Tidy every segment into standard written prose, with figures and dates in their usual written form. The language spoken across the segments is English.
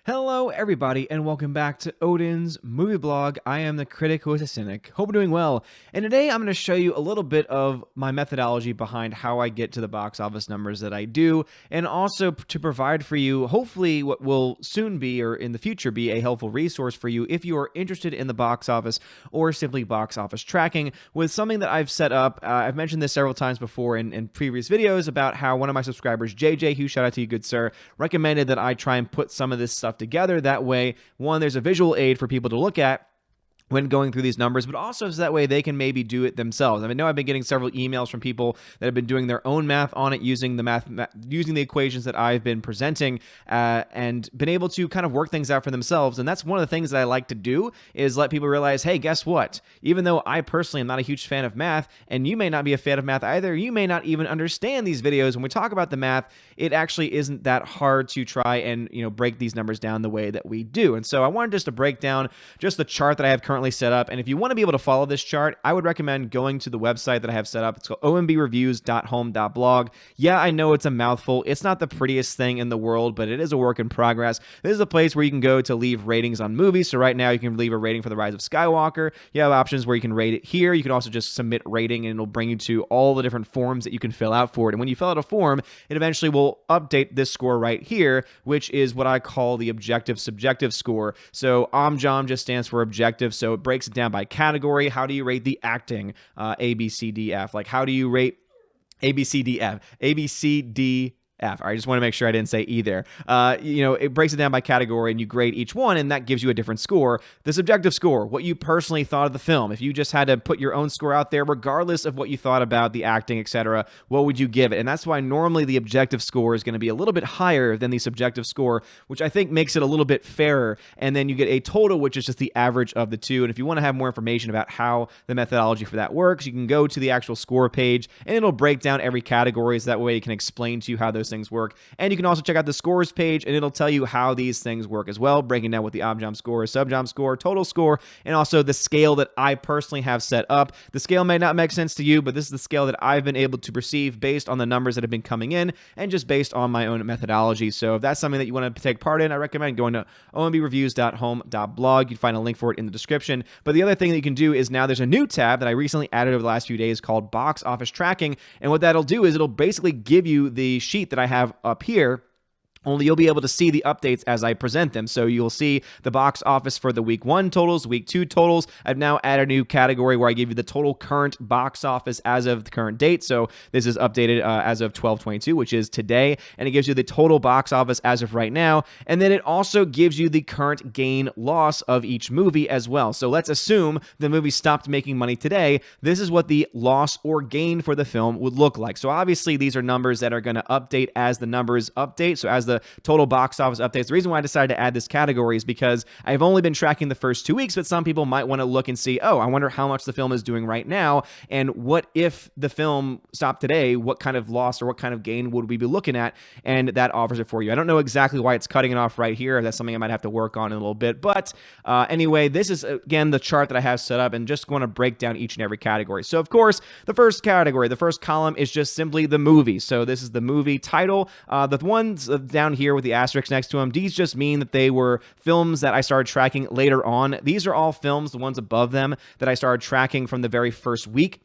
Hello, everybody, and welcome back to Odin's movie blog. I am the critic who is a cynic. Hope you're doing well. And today I'm going to show you a little bit of my methodology behind how I get to the box office numbers that I do, and also to provide for you, hopefully, what will soon be or in the future be a helpful resource for you if you are interested in the box office or simply box office tracking with something that I've set up. I've mentioned this several times before in previous videos about how one of my subscribers, JJ, huge shout out to you, good sir, recommended that I try and put some of this stuff together. That way, one, there's a visual aid for people to look at when going through these numbers, but also so that way they can maybe do it themselves. I know I've been getting several emails from people that have been doing their own math on it using using the equations that I've been presenting and been able to kind of work things out for themselves. And that's one of the things that I like to do is let people realize, hey, guess what? Even though I personally am not a huge fan of math, and you may not be a fan of math either, you may not even understand these videos. When we talk about the math, it actually isn't that hard to try and break these numbers down the way that we do. And so I wanted just to break down just the chart that I have currently set up. And if you want to be able to follow this chart, I would recommend going to the website that I have set up. It's called ombreviews.home.blog. Yeah, I know it's a mouthful. It's not the prettiest thing in the world, but it is a work in progress. This is a place where you can go to leave ratings on movies. So right now you can leave a rating for The Rise of Skywalker. You have options where you can rate it here. You can also just submit rating and it'll bring you to all the different forms that you can fill out for it. And when you fill out a form, it eventually will update this score right here, which is what I call the objective subjective score. So OMJOM just stands for objective. So it breaks it down by category. How do you rate the acting? A, B, C, D, F. Like, how do you rate A, B, C, D, F? A, B, C, D, F. I just want to make sure I didn't say E there. It breaks it down by category and you grade each one and that gives you a different score. The subjective score, what you personally thought of the film. If you just had to put your own score out there, regardless of what you thought about the acting, etc., what would you give it? And that's why normally the objective score is going to be a little bit higher than the subjective score, which I think makes it a little bit fairer. And then you get a total, which is just the average of the two. And if you want to have more information about how the methodology for that works, you can go to the actual score page and it'll break down every category. So that way it can explain to you how those things work. And you can also check out the scores page and it'll tell you how these things work as well, breaking down what the OMJOM score, subjom score, total score, and also the scale that I personally have set up. The scale may not make sense to you, but this is the scale that I've been able to perceive based on the numbers that have been coming in and just based on my own methodology. So if that's something that you want to take part in, I recommend going to ombreviews.home.blog. You can find a link for it in the description. But the other thing that you can do is now there's a new tab that I recently added over the last few days called Box Office Tracking. And what that'll do is it'll basically give you the sheet that I have up here. Only you'll be able to see the updates as I present them. So you'll see the box office for the week 1 totals, week 2 totals. I've now added a new category where I give you the total current box office as of the current date. So this is updated as of 12/22, which is today. And it gives you the total box office as of right now. And then it also gives you the current gain loss of each movie as well. So let's assume the movie stopped making money today. This is what the loss or gain for the film would look like. So obviously these are numbers that are going to update as the numbers update. So as the total box office updates. The reason why I decided to add this category is because I've only been tracking the first 2 weeks, but some people might want to look and see, oh, I wonder how much the film is doing right now, and what if the film stopped today, what kind of loss or what kind of gain would we be looking at, and that offers it for you. I don't know exactly why it's cutting it off right here. That's something I might have to work on in a little bit, but anyway, this is, again, the chart that I have set up, and just going to break down each and every category. So, of course, the first category, the first column is just simply the movie. So this is the movie title. The ones down here with the asterisk next to them, these just mean that they were films that I started tracking later on. These are all films, the ones above them, that I started tracking from the very first week.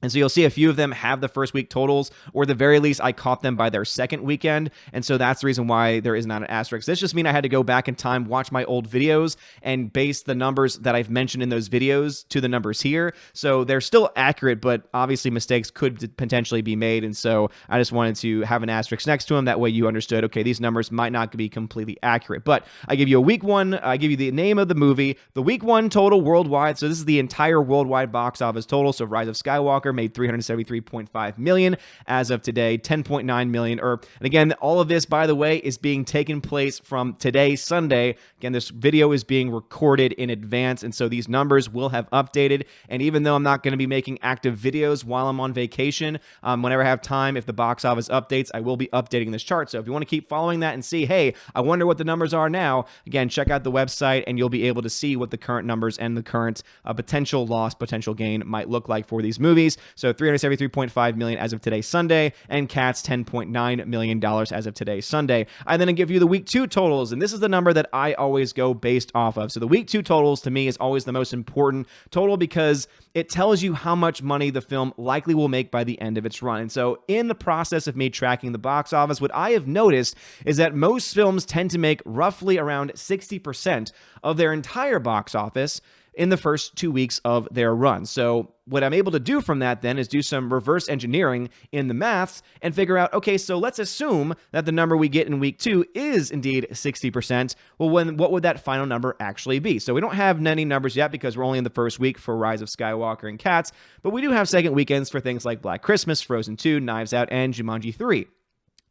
And so you'll see a few of them have the first week totals, or at the very least, I caught them by their second weekend. And so that's the reason why there is not an asterisk. This just means I had to go back in time, watch my old videos, and base the numbers that I've mentioned in those videos to the numbers here. So they're still accurate, but obviously mistakes could potentially be made. And so I just wanted to have an asterisk next to them. That way you understood, okay, these numbers might not be completely accurate. But I give you a week 1, I give you the name of the movie, the week 1 total worldwide. So this is the entire worldwide box office total. So Rise of Skywalker made $373.5 million as of today, $10.9 million. And again, all of this, by the way, is being taken place from today, Sunday. Again, this video is being recorded in advance, and so these numbers will have updated. And even though I'm not going to be making active videos while I'm on vacation, whenever I have time, if the box office updates, I will be updating this chart. So if you want to keep following that and see, hey, I wonder what the numbers are now, again, check out the website and you'll be able to see what the current numbers and the current potential loss, potential gain might look like for these movies. So $373.5 million as of today, Sunday, and Cats $10.9 million as of today, Sunday. I then give you the week 2 totals, and this is the number that I always go based off of. So the week 2 totals to me is always the most important total because it tells you how much money the film likely will make by the end of its run. And so in the process of me tracking the box office, what I have noticed is that most films tend to make roughly around 60% of their entire box office in the first 2 weeks of their run. So what I'm able to do from that then is do some reverse engineering in the maths and figure out, okay, so let's assume that the number we get in week 2 is indeed 60%. Well, what would that final number actually be? So we don't have any numbers yet because we're only in the first week for Rise of Skywalker and Cats, but we do have second weekends for things like Black Christmas, Frozen 2, Knives Out, and Jumanji 3.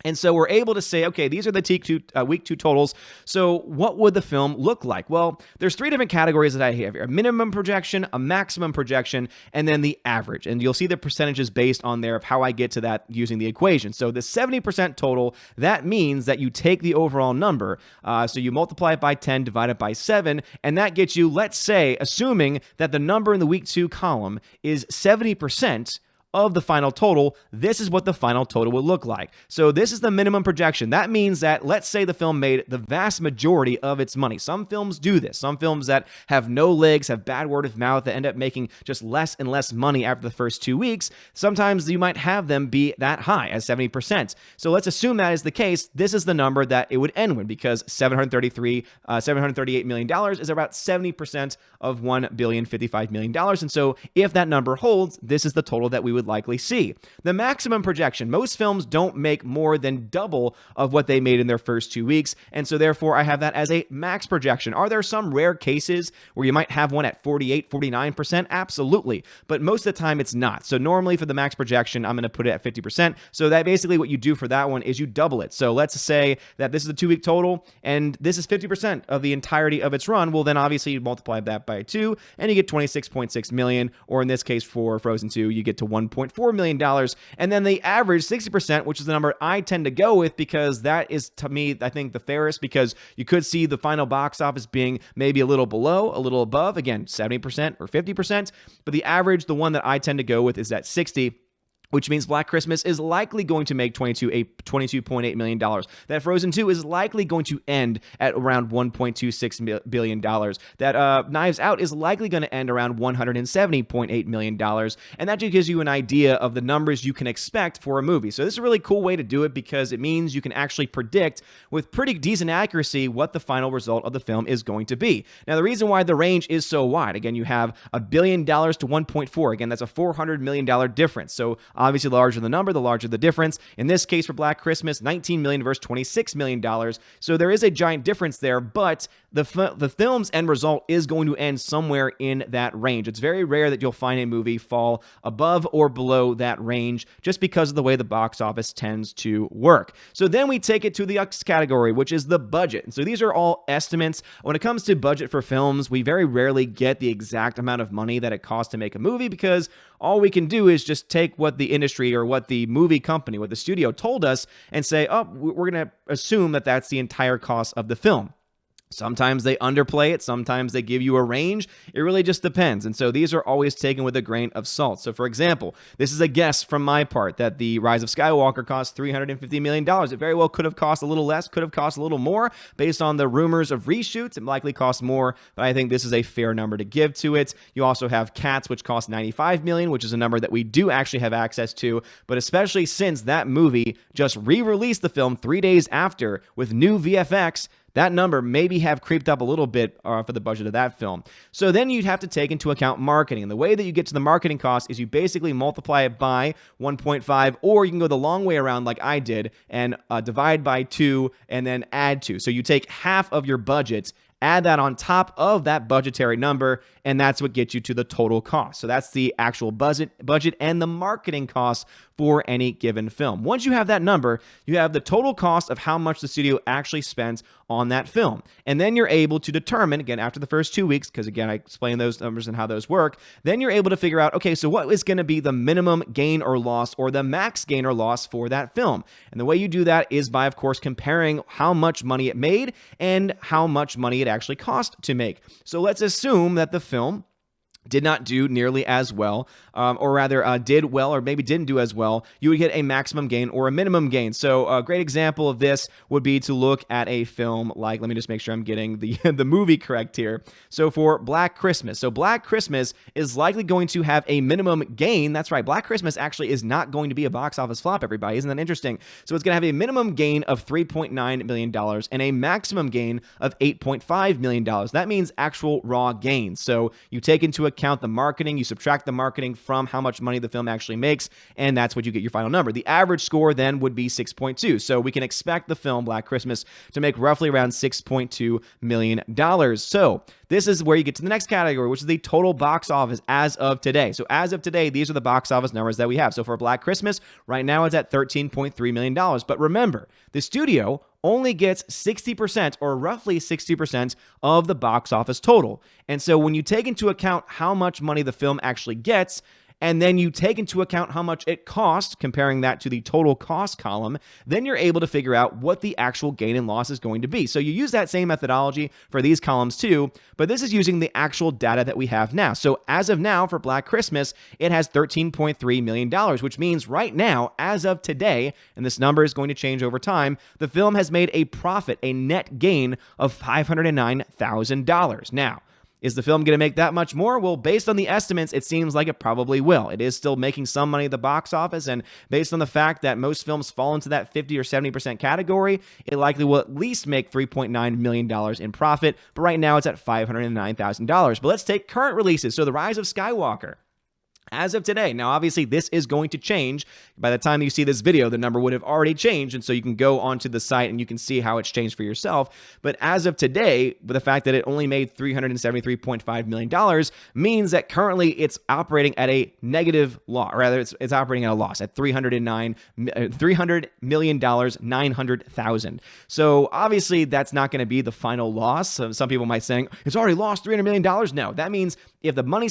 And so we're able to say, okay, these are the week 2 totals. So what would the film look like? Well, there's 3 different categories that I have here: a minimum projection, a maximum projection, and then the average. And you'll see the percentages based on there of how I get to that using the equation. So the 70% total, that means that you take the overall number. So you multiply it by 10, divide it by 7, and that gets you, let's say, assuming that the number in the week 2 column is 70% of the final total, this is what the final total would look like. So this is the minimum projection. That means that, let's say the film made the vast majority of its money. Some films do this. Some films that have no legs, have bad word of mouth, that end up making just less and less money after the first 2 weeks. Sometimes you might have them be that high as 70%. So let's assume that is the case. This is the number that it would end with, because $738 million is about 70% of $1,055 million. And so if that number holds, this is the total that we would likely see. The maximum projection: most films don't make more than double of what they made in their first 2 weeks, and so therefore I have that as a max projection. Are there some rare cases where you might have one at 48, 49%? Absolutely, but most of the time it's not. So normally for the max projection, I'm going to put it at 50%. So that basically what you do for that one is you double it. So let's say that this is a 2 week total and this is 50% of the entirety of its run. Well, then obviously you multiply that by 2 and you get 26.6 million, or in this case for Frozen 2, you get to $1.4 million. And then the average 60%, which is the number I tend to go with because that is, to me, I think the fairest, because you could see the final box office being maybe a little below, a little above, again, 70% or 50%. But the average, the one that I tend to go with, is at 60%. Which means Black Christmas is likely going to make $22.8 million. That Frozen 2 is likely going to end at around $1.26 billion. That Knives Out is likely going to end around $170.8 million. And that just gives you an idea of the numbers you can expect for a movie. So this is a really cool way to do it because it means you can actually predict with pretty decent accuracy what the final result of the film is going to be. Now, the reason why the range is so wide, again, you have $1 billion to 1.4. Again, that's a $400 million difference. So obviously, the larger the number, the larger the difference. In this case, for Black Christmas, $19 million versus $26 million. So there is a giant difference there, but the film's end result is going to end somewhere in that range. It's very rare that you'll find a movie fall above or below that range just because of the way the box office tends to work. So then we take it to the next category, which is the budget. And so these are all estimates. When it comes to budget for films, we very rarely get the exact amount of money that it costs to make a movie because all we can do is just take what the industry or what the movie company, what the studio told us and say, oh, we're going to assume that that's the entire cost of the film. Sometimes they underplay it. Sometimes they give you a range. It really just depends. And so these are always taken with a grain of salt. So for example, this is a guess from my part that the Rise of Skywalker cost $350 million. It very well could have cost a little less, could have cost a little more based on the rumors of reshoots. It likely cost more, but I think this is a fair number to give to it. You also have Cats, which cost $95 million, which is a number that we do actually have access to, but especially since that movie just re-released the film 3 days after with new VFX, that number maybe have creeped up a little bit for the budget of that film. So then you'd have to take into account marketing. And the way that you get to the marketing cost is you basically multiply it by 1.5, or you can go the long way around like I did and divide by 2 and then add 2. So you take half of your budget, add that on top of that budgetary number, and that's what gets you to the total cost. So that's the actual budget and the marketing cost for any given film. Once you have that number, you have the total cost of how much the studio actually spends on that film. And then you're able to determine, again, after the first 2 weeks, because again, I explained those numbers and how those work, then you're able to figure out, okay, so what is going to be the minimum gain or loss or the max gain or loss for that film? And the way you do that is by, of course, comparing how much money it made and how much money it actually cost to make. So let's assume that the film did not do nearly as well, or rather did well or maybe didn't do as well, you would get a maximum gain or a minimum gain. So a great example of this would be to look at a film like, let me just make sure I'm getting the, the movie correct here. So for Black Christmas. So Black Christmas is likely going to have a minimum gain. That's right. Black Christmas actually is not going to be a box office flop, everybody. Isn't that interesting? So it's going to have a minimum gain of $3.9 million and a maximum gain of $8.5 million. That means actual raw gains. So you take into account the marketing, you subtract the marketing from how much money the film actually makes, and that's what you get your final number. The average score then would be 6.2. So we can expect the film Black Christmas to make roughly around $6.2 million. So this is where you get to the next category, which is the total box office as of today. So as of today, these are the box office numbers that we have. So for Black Christmas, right now it's at $13.3 million. But remember, the studio only gets 60% or roughly 60% of the box office total. And so when you take into account how much money the film actually gets, and then you take into account how much it costs, comparing that to the total cost column, then you're able to figure out what the actual gain and loss is going to be. So you use that same methodology for these columns too, but this is using the actual data that we have now. So as of now, for Black Christmas, it has $13.3 million, which means right now, as of today, and this number is going to change over time, the film has made a profit, a net gain of $509,000. Now, is the film going to make that much more? Well, based on the estimates, it seems like it probably will. It is still making some money at the box office, and based on the fact that most films fall into that 50 or 70% category, it likely will at least make $3.9 million in profit, but right now it's at $509,000. But let's take current releases. So The Rise of Skywalker. As of today, now obviously this is going to change. By the time you see this video, the number would have already changed, and so you can go onto the site and you can see how it's changed for yourself. But as of today, with the fact that it only made $373.5 million means that currently it's operating at a negative loss, or rather it's operating at a loss at $300 million, 900,000. So obviously that's not going to be the final loss. Some people might say it's already lost $300 million. No, that means if the money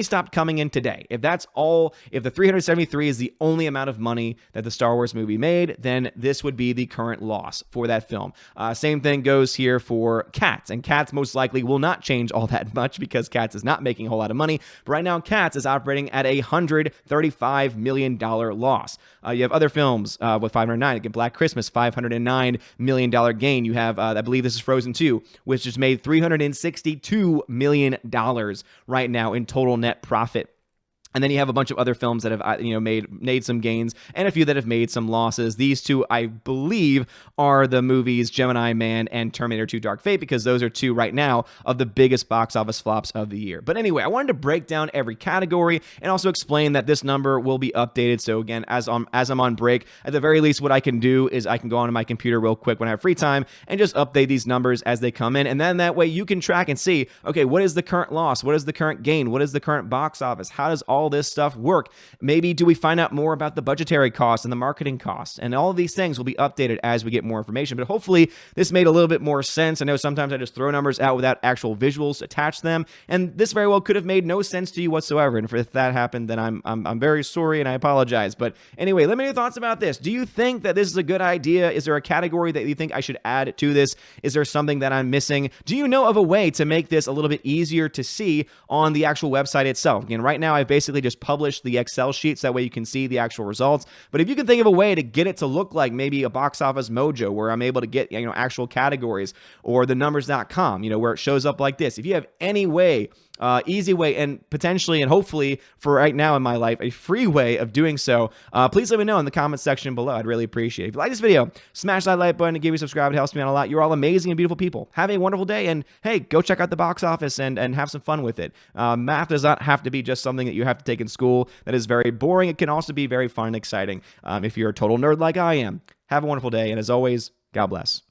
stopped coming in today, if that's all, if the 373 is the only amount of money that the Star Wars movie made, then this would be the current loss for that film. Same thing goes here for Cats, and Cats most likely will not change all that much because Cats is not making a whole lot of money. But right now, Cats is operating at a $135 million loss. You have other films with 509. Again, Black Christmas, $509 million gain. You have, I believe this is Frozen 2, which just made $362 million right now in total net profit. And then you have a bunch of other films that have, made some gains and a few that have made some losses. These two, I believe, are the movies Gemini Man and Terminator 2 Dark Fate, because those are two right now of the biggest box office flops of the year. But anyway, I wanted to break down every category and also explain that this number will be updated. So again, as I'm on break, at the very least, what I can do is I can go onto my computer real quick when I have free time and just update these numbers as they come in. And then that way you can track and see, okay, what is the current loss? What is the current gain? What is the current box office? How does all this stuff work? Maybe do we find out more about the budgetary costs and the marketing costs? And all of these things will be updated as we get more information. But hopefully this made a little bit more sense. I know sometimes I just throw numbers out without actual visuals attached to them, and this very well could have made no sense to you whatsoever. And if that happened, then I'm very sorry and I apologize. But anyway, let me know your thoughts about this. Do you think that this is a good idea? Is there a category that you think I should add to this? Is there something that I'm missing? Do you know of a way to make this a little bit easier to see on the actual website itself? Again, right now I've basically just published the Excel sheets. That way you can see the actual results. But if you can think of a way to get it to look like maybe a Box Office Mojo, where I'm able to get actual categories, or the numbers.com, where it shows up like this. If you have any way, easy way, and potentially and hopefully for right now in my life, a free way of doing so, please let me know in the comments section below. I'd really appreciate it. If you like this video, smash that like button and give me a subscribe. It helps me out a lot. You're all amazing and beautiful people. Have a wonderful day, and hey, go check out the box office and have some fun with it. Math does not have to be just something that you have to take in school that is very boring. It can also be very fun and exciting if you're a total nerd like I am. Have a wonderful day, and as always, God bless.